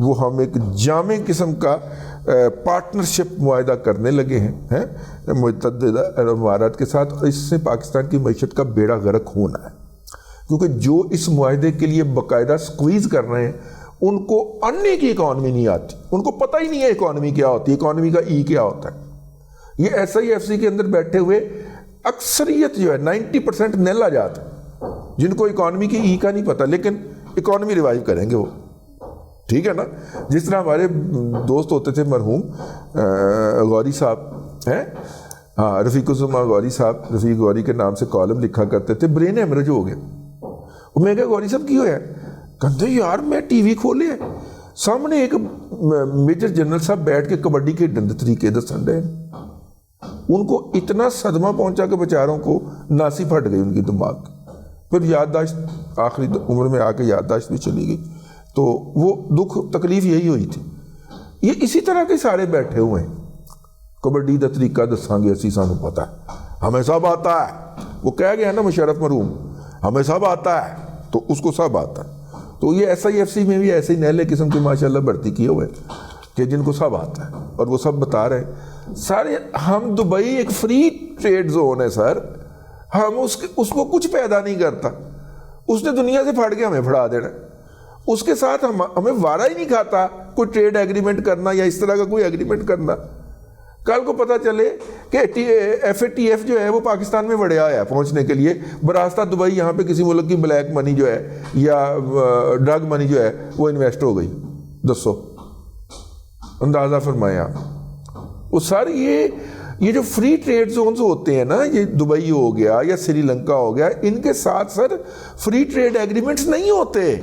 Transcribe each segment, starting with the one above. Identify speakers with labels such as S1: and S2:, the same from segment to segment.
S1: وہ ہم ایک جامع قسم کا پارٹنرشپ معاہدہ کرنے لگے ہیں متعددہ عرب امارات کے ساتھ. اس سے پاکستان کی معیشت کا بیڑا غرق ہونا ہے, کیونکہ جو اس معاہدے کے لیے باقاعدہ سکویز کر رہے ہیں ان کو اننے کی اکانومی نہیں آتی, ان کو پتہ ہی نہیں ہے اکانومی کیا ہوتی ہے, اکانومی کا ای کیا ہوتا ہے. یہ ایس آئی ایف سی کے اندر بیٹھے ہوئے اکثریت جو ہے 90% نیل آ جاتے ہیں جن کو اکانومی کی ای کا نہیں پتہ, لیکن اکانومی ریوائیو کریں گے وہ, ٹھیک ہے نا. جس طرح ہمارے دوست ہوتے تھے مرحوم غوری صاحب ہیں, ہاں رفیق الزمان غوری صاحب, رفیق غوری کے نام سے کالم لکھا کرتے تھے, برین ہیمرج ہو گیا. میں کہا غوری صاحب کی ہوا ہے؟ کہتے یار میں ٹی وی کھولے سامنے ایک میجر جنرل صاحب بیٹھ کے کبڈی کے ڈند طریقے دسن رہے ہیں. ان کو اتنا صدمہ پہنچا کہ بیچاروں کو ناسی پھٹ گئی ان کی دماغ. پھر یادداشت آخری عمر میں آ کے یادداشت بھی چلی گئی, تو وہ دکھ تکلیف یہی ہوئی تھی. یہ اسی طرح کے سارے بیٹھے ہوئے ہیں, کبڈی دا طریقہ دساں گے اسی سانو پتہ ہے, ہمیں سب آتا ہے. وہ کہہ گیا نا مشرف مرحوم, ہمیں سب آتا ہے, تو اس کو سب آتا ہے. تو یہ ایس آئی ایف سی میں بھی ایسے ہی نیلے قسم کے ماشاءاللہ بھرتی کیے ہوئے کہ جن کو سب آتا ہے, اور وہ سب بتا رہے ہیں سارے. ہم دبئی ایک فری ٹریڈ زون ہے سر, ہم اس کو کچھ پیدا نہیں کرتا, اس نے دنیا سے پھاڑ کے ہمیں پھڑا دینا. اس کے ساتھ ہمیں وارہ ہی نہیں کھاتا کوئی ٹریڈ ایگریمنٹ کرنا یا اس طرح کا کوئی ایگریمنٹ کرنا. کل کو پتہ چلے کہ ایف اے ٹی ایف جو ہے وہ پاکستان میں بڑھیا ہے پہنچنے کے لیے, براستہ دبئی یہاں پہ کسی ملک کی بلیک منی جو ہے یا ڈرگ منی جو ہے وہ انویسٹ ہو گئی. دسو, اندازہ فرمائیں آپ. وہ سارے یہ جو فری ٹریڈ زونز ہوتے ہیں نا, یہ دبئی ہو گیا یا سری لنکا ہو گیا, ان کے ساتھ سر فری ٹریڈ ایگریمنٹس نہیں ہوتے.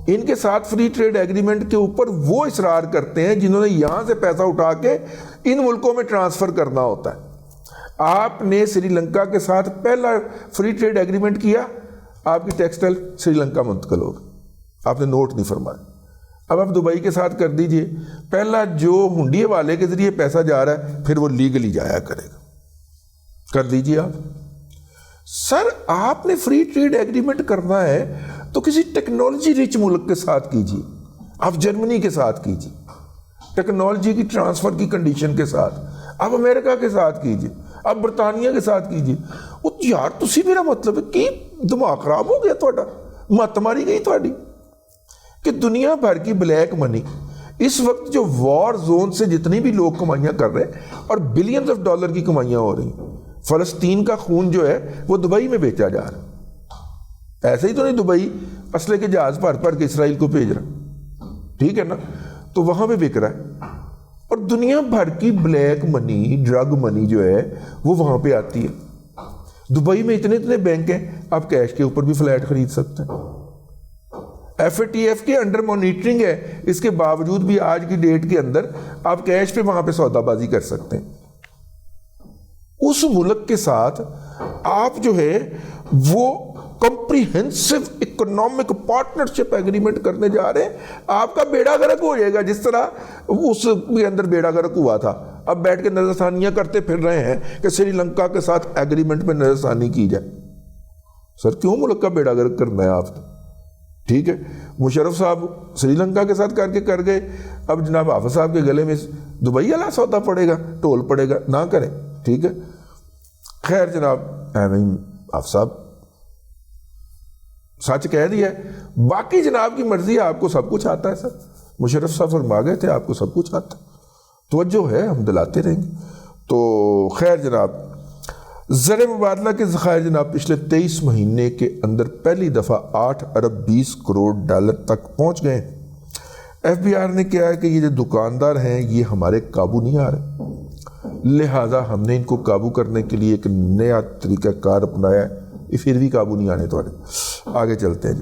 S1: ان کے ساتھ فری ٹریڈ ایگریمنٹ کے اوپر وہ اصرار کرتے ہیں جنہوں نے یہاں سے پیسہ اٹھا کے ان ملکوں میں ٹرانسفر کرنا ہوتا ہے. آپ نے سری لنکا کے ساتھ پہلا فری ٹریڈ ایگریمنٹ کیا, آپ کی ٹیکسٹائل سری لنکا منتقل ہوگی, آپ نے نوٹ نہیں فرمایا. اب آپ دبئی کے ساتھ کر دیجئے, پہلا جو ہنڈیے والے کے ذریعے پیسہ جا رہا ہے پھر وہ لیگلی جایا کرے گا, کر دیجئے آپ. سر آپ نے فری ٹریڈ ایگریمنٹ کرنا ہے تو کسی ٹیکنالوجی رچ ملک کے ساتھ کیجئے, آپ جرمنی کے ساتھ کیجئے, ٹیکنالوجی کی ٹرانسفر کی کنڈیشن کے ساتھ, آپ امریکہ کے ساتھ کیجئے, آپ برطانیہ کے ساتھ کیجئے. یار تسی میرا مطلب ہے کہ دماغ خراب ہو گیا تھوڑا, مت ماری گئی تھوڑی, کہ دنیا بھر کی بلیک منی اس وقت جو وار زون سے جتنی بھی لوگ کمائیاں کر رہے ہیں اور بلینز آف ڈالر کی کمائیاں ہو رہی ہیں, فلسطین کا خون جو ہے وہ دبئی میں بیچا جا رہا ہے. ایسے ہی تو نہیں دبئی اسلحے کے جہاز بھر کے اسرائیل کو بھیج رہا, ٹھیک ہے نا, تو وہاں پہ بک رہا ہے. اور دنیا بھر کی بلیک منی, ڈرگ منی جو ہے وہ وہاں پہ آتی ہے. دبئی میں اتنے بینک ہیں, آپ کیش کے اوپر بھی فلیٹ خرید سکتے ہیں. ایف اے ٹی ایف کے انڈر مانیٹرنگ ہے, اس کے باوجود بھی آج کی ڈیٹ کے اندر آپ کیش پہ وہاں پہ سودا بازی کر سکتے ہیں. اس ملک کے ساتھ آپ جو ہے وہ کمپریہنسو اکنامک پارٹنرشپ ایگریمنٹ کرنے جا رہے ہیں. آپ کا بیڑا غرق ہو جائے گا جس طرح اس کے اندر بیڑا غرق ہوا تھا. اب بیٹھ کے نظر ثانیاں کرتے پھر رہے ہیں کہ سری لنکا کے ساتھ ایگریمنٹ پہ نظر ثانی کی جائے. سر کیوں ملک کا بیڑا غرق کرنا ہے آپ نے؟ ٹھیک ہے, مشرف صاحب سری لنکا کے ساتھ کر گئے, اب جناب حافظ صاحب کے گلے میں دبئی والا سودا پڑے گا, ٹول پڑے گا, نہ کریں. ٹھیک ہے, خیر جناب حافظ صاحب سچ کہہ دیا ہے, باقی جناب کی مرضی ہے, آپ کو سب کچھ آتا ہے. سر مشرف صاحب فرما گئے تھے آپ کو سب کچھ آتا ہے, توجہ ہے, ہم دلاتے رہیں گے. تو خیر جناب, زر مبادلہ کے ذخائر جناب پچھلے 23 مہینے کے اندر پہلی دفعہ 8 ارب 20 کروڑ ڈالر تک پہنچ گئے. ایف بی آر نے کہا ہے کہ یہ جو دکاندار ہیں یہ ہمارے قابو نہیں آ رہے, لہٰذا ہم نے ان کو قابو کرنے کے لیے ایک نیا طریقہ کار اپنایا ہے. یہ پھر بھی قابو نہیں آنے تھوڑے, آگے چلتے ہیں جی.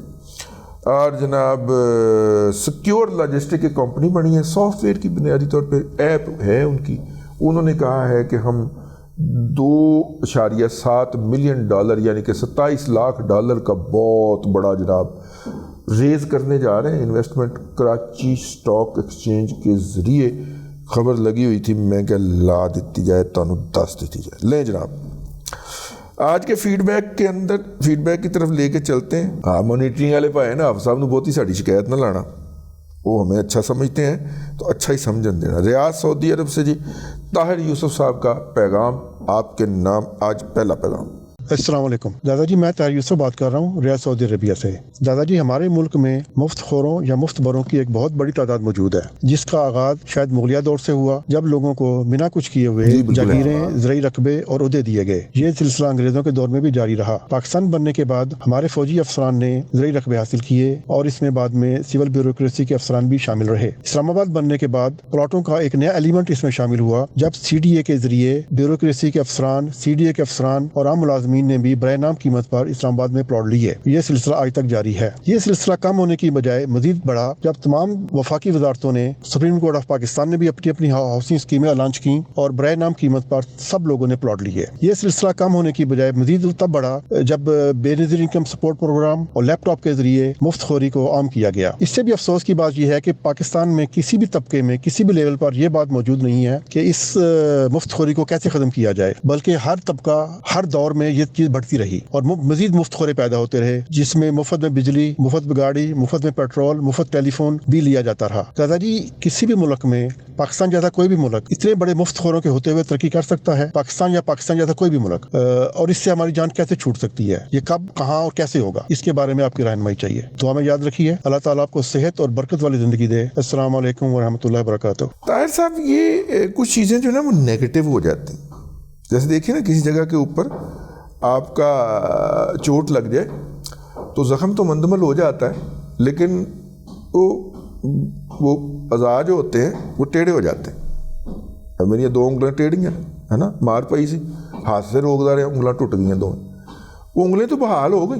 S1: اور جناب سیکیور لاجسٹک ایک کمپنی بنی ہے, سافٹ ویئر کی بنیادی طور پہ ایپ ہے ان کی. انہوں نے کہا ہے کہ ہم $2.7 ملین یعنی کہ $27 لاکھ کا بہت بڑا جناب ریز کرنے جا رہے ہیں انویسٹمنٹ کراچی سٹاک ایکسچینج کے ذریعے. خبر لگی ہوئی تھی, میں کہ لا دیتی جائے تانوں دس دیتی جائے. لیں جناب, آج کے فیڈ بیک کے اندر فیڈ بیک کی طرف لے کے چلتے ہیں. ہاں مانیٹرنگ والے پائے نا آپ صاحب نو بہت ہی ساڑی شکایت نہ لانا, وہ ہمیں اچھا سمجھتے ہیں تو اچھا ہی سمجھن دینا. ریاض سعودی عرب سے جی طاہر یوسف صاحب کا پیغام آپ کے نام. آج پہلا پیغام.
S2: السلام علیکم دادا جی، میں طاہر یوسف بات کر رہا ہوں ریاض سعودی عربیہ سے. دادا جی، ہمارے ملک میں مفت خوروں یا مفت بروں کی ایک بہت بڑی تعداد موجود ہے، جس کا آغاز شاید مغلیہ دور سے ہوا، جب لوگوں کو بنا کچھ کیے ہوئے جاگیریں، زرعی رقبے اور عہدے دیے گئے. یہ سلسلہ انگریزوں کے دور میں بھی جاری رہا. پاکستان بننے کے بعد ہمارے فوجی افسران نے زرعی رقبے حاصل کیے اور اس میں بعد میں سول بیوروکریسی کے افسران بھی شامل رہے. اسلام آباد بننے کے بعد پلاٹوں کا ایک نیا ایلیمنٹ اس میں شامل ہوا، جب CDA کے ذریعے بیوروکریسی کے افسران، CDA کے افسران اور عام ملازمین نے بھی برائے نام قیمت پر اسلام آباد میں پلاٹ لیے. یہ سلسلہ آج تک جاری ہے. یہ سلسلہ کم ہونے کی بجائے مزید بڑھا جب تمام وفاقی وزارتوں نے، سپریم کورٹ آف پاکستان نے بھی اپنی ہاؤسنگ اسکیمیں لانچ کی اور برائے نام قیمت پر سب لوگوں نے پلاٹ لیے. یہ سلسلہ کم ہونے کی بجائے مزید تب بڑھا جب بے نظیر انکم سپورٹ پروگرام اور لیپ ٹاپ کے ذریعے مفت خوری کو عام کیا گیا. اس سے بھی افسوس کی بات یہ ہے کہ پاکستان میں کسی بھی طبقے میں، کسی بھی لیول پر یہ بات موجود نہیں ہے کہ اس مفت خوری کو کیسے ختم کیا جائے، بلکہ ہر طبقہ ہر دور میں یہ چیز بڑھتی رہی اور مزید مفت خورے پیدا ہوتے رہے، جس میں مفت میں بجلی، مفت میں گاڑی، مفت میں پیٹرول، مفت ٹیلی فون بھی لیا جاتا رہا. دادا جی، کسی بھی ملک میں، پاکستان جیسا کوئی بھی ملک اتنے بڑے مفت خوروں کے ہوتے ہوئے ترقی کر سکتا ہے؟ پاکستان جیسا کوئی بھی ملک، اور اس سے ہماری جان کیسے چھوٹ سکتی ہے؟ یہ کب، کہاں اور کیسے ہوگا؟ اس کے بارے میں آپ کی رہنمائی چاہیے. دعا میں یاد رکھیے. اللہ تعالیٰ آپ کو صحت اور برکت والی زندگی دے. السلام علیکم ورحمۃ اللہ وبرکاتہ.
S1: طاہر صاحب، یہ کچھ چیزیں جو ہے نا وہ نیگیٹو ہو جاتی ہیں. جیسے دیکھیے نا، کسی جگہ کے اوپر آپ کا چوٹ لگ جائے تو زخم تو مندمل ہو جاتا ہے، لیکن وہ اعضاء جو ہوتے ہیں وہ ٹیڑھے ہو جاتے ہیں. میری یہ 2 انگلیاں ٹیڑھی ہیں، ہے نا، مار پئی سی، ہاتھ سے روک رہے ہیں، انگلیاں ٹوٹ گئی ہیں 2. وہ انگلیں تو بحال ہو گئی.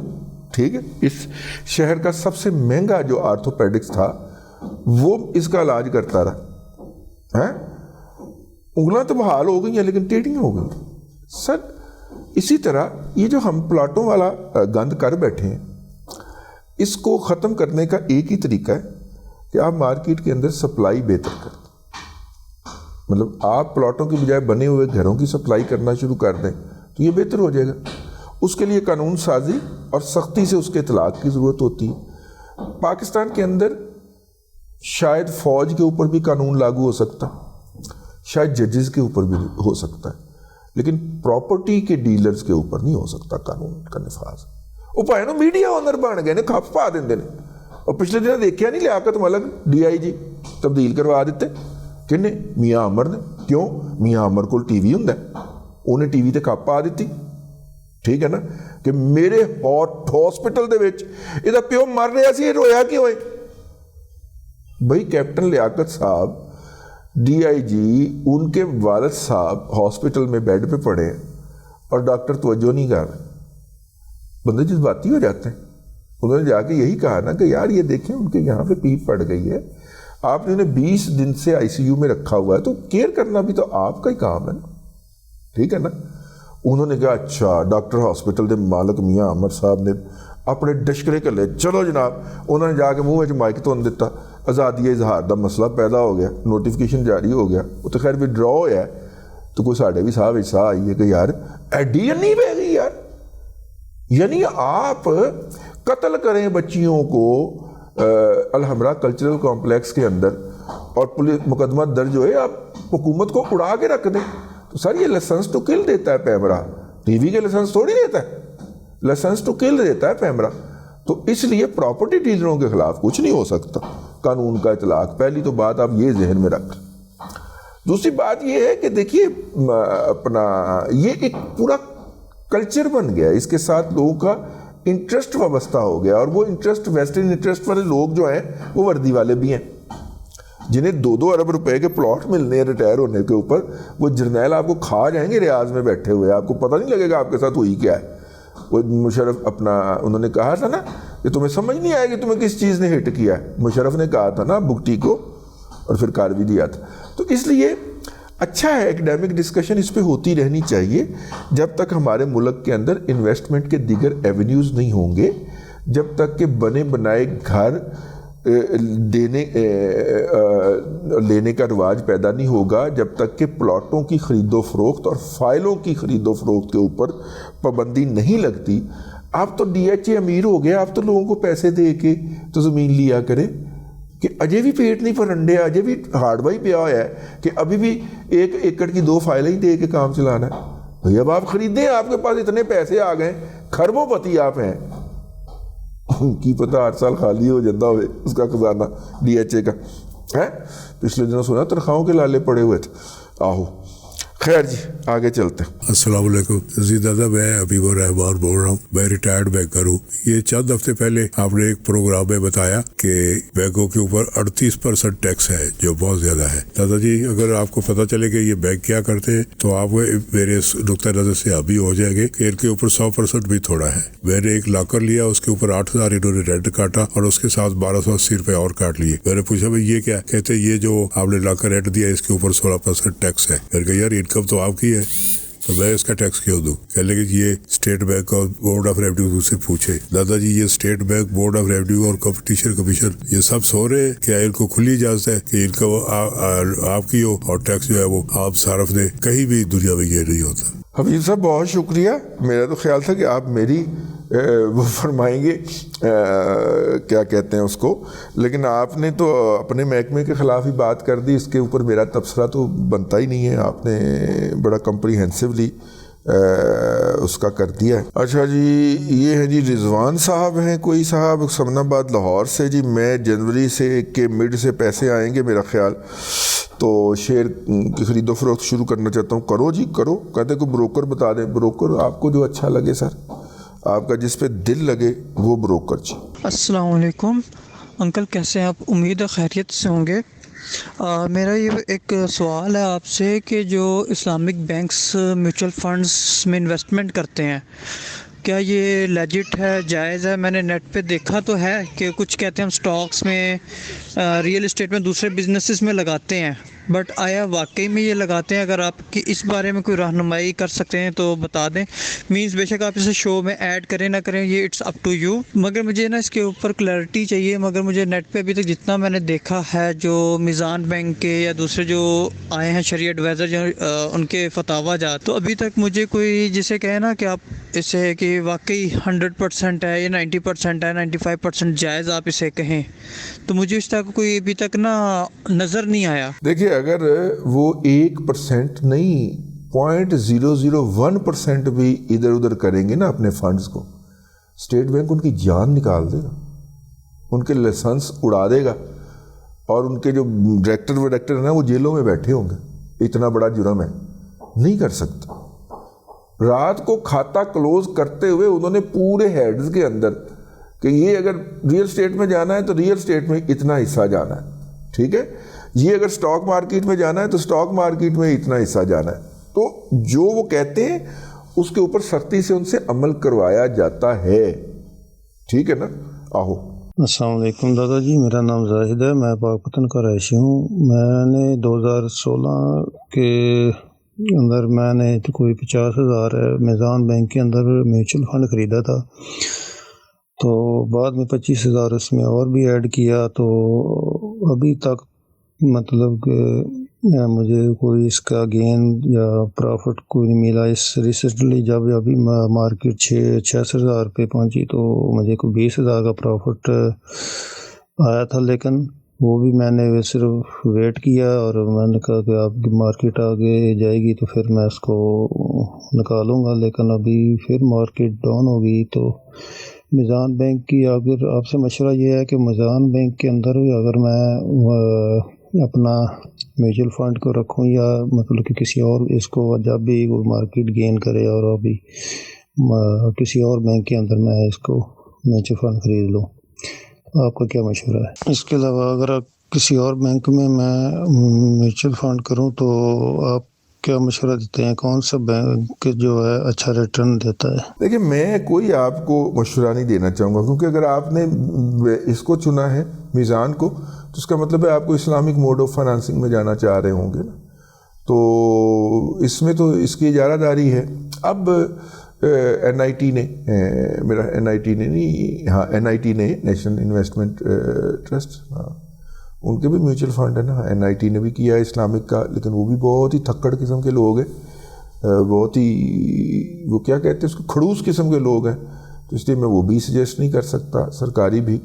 S1: ٹھیک ہے، اس شہر کا سب سے مہنگا جو آرتھوپیڈکس تھا وہ اس کا علاج کرتا رہا. انگلیاں تو بحال ہو گئی ہیں لیکن ٹیڑھیاں ہو گئی. سر، اسی طرح یہ جو ہم پلاٹوں والا گند کر بیٹھے ہیں، اس کو ختم کرنے کا ایک ہی طریقہ ہے کہ آپ مارکیٹ کے اندر سپلائی بہتر کر دیں. مطلب آپ پلاٹوں کی بجائے بنے ہوئے گھروں کی سپلائی کرنا شروع کر دیں تو یہ بہتر ہو جائے گا. اس کے لیے قانون سازی اور سختی سے اس کے اطلاق کی ضرورت ہوتی ہے. پاکستان کے اندر شاید فوج کے اوپر بھی قانون لاگو ہو سکتا ہے، شاید ججز کے اوپر بھی ہو سکتا ہے، لیکن پراپرٹی کے ڈیلرز کے اوپر نہیں ہو سکتا قانون کا نفاذ. وہ پائے نا میڈیا آنر بن گئے نے، کھپ پا دیں. اور پچھلے دن دیکھا نہیں، لیاقت ملک DIG تبدیل کروا دیتے. کنے؟ میاں عمر نے. کیوں؟ میاں عمر کو ٹی وی ہوں، انہیں ٹی وی تے کھپ پا دیتی. ٹھیک ہے نا، کہ میرے ہاسپٹل دے وچ یہ پیو مر رہا سی، رویا کیوں ہے؟ بھائی کیپٹن لیاقت صاحب DIG، ان کے والد صاحب ہاسپٹل میں بیڈ پہ پڑے اور ڈاکٹر توجہ نہیں کر رہے. بندے جذباتی ہو جاتے ہیں. انہوں نے جا کے یہی کہا نا کہ یار یہ دیکھیں ان کے یہاں پہ پیپ پڑ گئی ہے، آپ نے انہیں 20 دن سے ICU میں رکھا ہوا ہے، تو کیئر کرنا بھی تو آپ کا ہی کام ہے نا. ٹھیک ہے نا. انہوں نے کہا اچھا. ڈاکٹر ہاسپٹل دے مالک میاں عمر صاحب نے اپنے ڈشکرے کر لے، چلو جناب. انہوں نے جا کے منہ میں مائک تون دیتا، آزادی اظہار دا مسئلہ پیدا ہو گیا، نوٹیفیکیشن جاری ہو گیا. وہ تو خیر بھی ڈرا ہوا ہے، تو کوئی ساڑھے بھی صاحب ایسا آئی ہے کہ یار ایڈی نہیں پہ گئی یار. یعنی آپ قتل کریں بچیوں کو الحمرا کلچرل کمپلیکس کے اندر اور پولیس مقدمہ درج ہوئے، آپ حکومت کو اڑا کے رکھ دیں. تو سر یہ لائسنس ٹو کل دیتا ہے پیمرا، ٹی وی کے لائسنس تھوڑی دیتا ہے، لائسنس ٹو کل دیتا ہے پیمرا. تو اس لیے پراپرٹی ڈیلروں کے خلاف کچھ نہیں ہو سکتا، قانون کا اطلاق. پہلی تو بات آپ یہ ذہن میں رکھ. دوسری بات یہ ہے کہ دیکھیے اپنا یہ ایک پورا کلچر بن گیا، اس کے ساتھ لوگوں کا انٹرسٹ وابستہ ہو گیا، اور وہ انٹرسٹ ویسٹرن انٹرسٹ والے لوگ جو ہیں وہ وردی والے بھی ہیں، جنہیں 2-2 ارب روپے کے پلاٹ ملنے ہیں ریٹائر ہونے کے اوپر. وہ جرنیل آپ کو کھا جائیں گے ریاض میں بیٹھے ہوئے، آپ کو پتہ نہیں لگے گا آپ کے ساتھ ہوئی کیا ہے. وہ مشرف اپنا انہوں نے کہا تھا نا کہ تمہیں سمجھ نہیں آئے گی تمہیں کس چیز نے ہٹ کیا ہے. مشرف نے کہا تھا نا بگٹی کو، اور پھر کار بھی دیا تھا. تو اس لیے اچھا ہے ایکڈیمک ڈسکشن اس پہ ہوتی رہنی چاہیے جب تک ہمارے ملک کے اندر انویسٹمنٹ کے دیگر ایونیوز نہیں ہوں گے، جب تک کہ بنے بنائے گھر لینے کا رواج پیدا نہیں ہوگا، جب تک کہ پلاٹوں کی خرید و فروخت اور فائلوں کی خرید و فروخت کے اوپر پابندی نہیں لگتی. آپ تو DHA امیر ہو گیا، آپ تو لوگوں کو پیسے دے کے تو زمین لیا کریں. کہ اجے بھی پیٹ نہیں پر انڈے, اجے بھی ہارڈ بائی پیا ہوا ہے کہ ابھی بھی 1 ایکڑ کی 2 فائلیں ہی دے کے کام چلانا ہے. بھئی اب آپ خریدیں, آپ کے پاس اتنے پیسے آ گئے, کھربوں پتی آپ ہیں, کی پتہ 8 سال خالی ہو جاتا ہوئے اس کا خزانہ ڈی ایچ اے کا ہے. پچھلے دنوں سنا تنخواہوں کے لالے پڑے ہوئے تھے. آہو خیر جی آگے چلتے ہیں.
S3: السلام علیکم جی دادا, میں حبیب الرحمان بول رہا ہوں, میں ریٹائرڈ بینکر ہوں. یہ چند ہفتے پہلے آپ نے ایک پروگرام میں بتایا کہ بینکوں کے اوپر 38% ٹیکس ہے جو بہت زیادہ ہے. دادا جی اگر آپ کو پتہ چلے کہ یہ بینک کیا کرتے ہیں تو آپ میرے نقطۂ نظر سے ابھی ہو جائیں گے کہ ان کے اوپر 100% بھی تھوڑا ہے. میں نے ایک لاکر لیا, اس کے اوپر 8,000 انہوں نے رینٹ کاٹا اور اس کے ساتھ 1,280 روپے اور کاٹ لیے. میں نے پوچھا بھائی یہ کیا؟ کہتے یہ جو آپ نے لاکر رینٹ دیا اس کے اوپر 16% ٹیکس ہے. میں نے کہا یار انکم تو آپ کی ہے تو میں اس کا ٹیکس کیوں دوں؟ کہنے لگے کہ یہ اسٹیٹ بینک اور بورڈ آف ریونیو سے پوچھے. دادا جی یہ state bank, board of revenue اور کمپٹیشن کمیشن یہ سب سو رہے ہیں کیا؟ ان کو کھلی اجازت ہے کہ ان کا آپ کی ہو اور ٹیکس جو ہے وہ آپ صارف دیں؟ کہیں بھی دنیا میں یہ نہیں ہوتا.
S1: حبیب صاحب بہت شکریہ. میرا تو خیال تھا کہ آپ میری وہ فرمائیں گے کیا کہتے ہیں اس کو, لیکن آپ نے تو اپنے محکمے کے خلاف ہی بات کر دی. اس کے اوپر میرا تبصرہ تو بنتا ہی نہیں ہے, آپ نے بڑا کمپریہنسولی اس کا کر دیا ہے. اچھا جی یہ ہے جی رضوان صاحب ہیں کوئی صاحب سمن آباد لاہور سے. جی میں جنوری سے کے مڈ سے پیسے آئیں گے میرا خیال, تو شیئر کی خرید و فروخت شروع کرنا چاہتا ہوں. کرو جی کرو. کہتے کوئی بروکر بتا دیں. بروکر آپ کو جو اچھا لگے سر, آپ کا جس پہ دل لگے وہ بروکر. جی
S4: السلام علیکم انکل, کیسے ہیں آپ؟ امید ہے خیریت سے ہوں گے. میرا یہ ایک سوال ہے آپ سے کہ جو اسلامک بینکس میوچل فنڈز میں انویسٹمنٹ کرتے ہیں کیا یہ لیجٹ ہے, جائز ہے؟ میں نے نیٹ پہ دیکھا تو ہے کہ کچھ کہتے ہیں ہم سٹاکس میں, ریئل اسٹیٹ میں, دوسرے بزنسز میں لگاتے ہیں, بٹ آیا واقعی میں یہ لگاتے ہیں؟ اگر آپ کی اس بارے میں کوئی رہنمائی کر سکتے ہیں تو بتا دیں. مینس بے شک آپ اسے شو میں ایڈ کریں نہ کریں یہ اٹس اپ ٹو یو, مگر مجھے نا اس کے اوپر کلیئرٹی چاہیے. مگر مجھے نیٹ پہ ابھی تک جتنا میں نے دیکھا ہے جو میزان بینک کے یا دوسرے جو آئے ہیں شرعی ایڈوائزر جو ان کے فتاویٰ جات, تو ابھی تک مجھے کوئی جسے کہے نا کہ آپ اسے کہ واقعی 100% ہے یا 90% ہے, 95% جائز آپ اسے کہیں, تو مجھے اس طرح کوئی ابھی تک نا نظر نہیں آیا.
S1: دیکھیے اگر وہ 1% نہیں 0.001% بھی ادھر ادھر کریں گے نا اپنے فنڈز کو, اسٹیٹ بینک ان کی جان نکال دے گا, ان کے لائسنس اڑا دے گا, اور ان کے جو ڈائریکٹر ہیں نا وہ جیلوں میں بیٹھے ہوں گے. اتنا بڑا جرم ہے, نہیں کر سکتا. رات کو کھاتا کلوز کرتے ہوئے انہوں نے پورے ہیڈز کے اندر کہ یہ اگر ریئل اسٹیٹ میں جانا ہے تو ریئل اسٹیٹ میں اتنا حصہ جانا ہے, ٹھیک ہے, یہ اگر سٹاک مارکیٹ میں جانا ہے تو سٹاک مارکیٹ میں اتنا حصہ جانا ہے. تو جو وہ کہتے ہیں اس کے اوپر سختی سے ان سے عمل کروایا جاتا ہے, ٹھیک ہے نا. آہو
S5: السلام علیکم دادا جی, میرا نام زاہد ہے, میں پاکستان کا رہائشی ہوں. میں نے 2016 کے اندر میں نے کوئی 50,000 میزان بینک کے اندر میوچل فنڈ خریدا تھا, تو بعد میں 25,000 اس میں اور بھی ایڈ کیا, تو ابھی تک مطلب کہ مجھے کوئی اس کا گین یا پرافٹ کوئی نہیں ملا. اس ریسنٹلی جب ابھی مارکیٹ 66,000 پہ پہنچی تو مجھے کوئی 20,000 کا پرافٹ آیا تھا, لیکن وہ بھی میں نے صرف ویٹ کیا اور میں نے کہا کہ آپ کی مارکیٹ آگے جائے گی تو پھر میں اس کو نکالوں گا, لیکن ابھی پھر مارکیٹ ڈاؤن ہو گئی. تو میزان بینک کی اگر آپ سے مشورہ یہ ہے کہ میزان بینک کے اندر اگر میں اپنا میوچل فنڈ کو رکھوں یا مطلب کہ کسی اور اس کو جب بھی وہ مارکیٹ گین کرے اور ابھی کسی اور بینک کے اندر میں اس کو میوچل فنڈ خرید لوں, آپ کا کیا مشورہ ہے؟ اس کے علاوہ اگر کسی اور بینک میں میوچل فنڈ کروں تو آپ کیا مشورہ دیتے ہیں, کون سا بینک جو ہے اچھا ریٹرن دیتا ہے؟
S1: دیکھیے میں کوئی آپ کو مشورہ نہیں دینا چاہوں گا, کیونکہ اگر آپ نے اس کو چنا ہے میزان کو تو اس کا مطلب ہے آپ کو اسلامک موڈ آف فائنانسنگ میں جانا چاہ رہے ہوں گے نا, تو اس میں تو اس کی اجارہ داری ہے. اب NIT نے میرا NIT نے نہیں ہاں NIT نے نیشنل انویسٹمنٹ ٹرسٹ, ہاں ان کے بھی میوچل فنڈ ہے نا, NIT نے بھی کیا ہے اسلامک کا, لیکن وہ بھی بہت ہی تھکڑ قسم کے لوگ ہیں, بہت ہی وہ کیا کہتے ہیں اس کو کھڑوس قسم کے لوگ ہیں, تو اس لیے میں وہ بھی سجیسٹ نہیں کر سکتا, سرکاری بھی.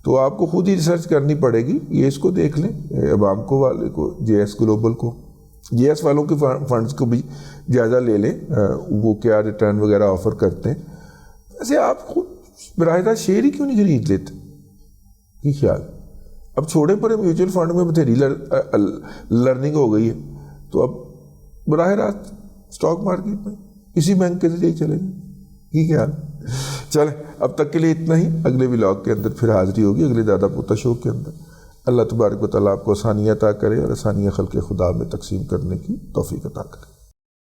S1: تو آپ کو خود ہی ریسرچ کرنی پڑے گی. یہ اس کو دیکھ لیں, عوامکو والے کو, جے ایس گلوبل کو, جے ایس والوں کے فنڈز کو بھی جائزہ لے لیں وہ کیا ریٹرن وغیرہ آفر کرتے ہیں. ویسے آپ خود براہ راست شیئر ہی کیوں نہیں خرید لیتے؟ یہ خیال اب چھوڑے پڑے, میوچل فنڈ میں بتھیری لرننگ ہو گئی ہے, تو اب براہ راست اسٹاک مارکیٹ میں اسی بینک کے ذریعے چلیں گے. یہ خیال. چلیں اب تک کے لیے اتنا ہی. اگلے ولاگ کے اندر پھر حاضری ہوگی, اگلے دادا پوتا شو کے اندر. اللہ تبارک و تعالیٰ آپ کو آسانیاں عطا کرے اور آسانیاں خلق خدا میں تقسیم کرنے کی توفیق عطا کرے.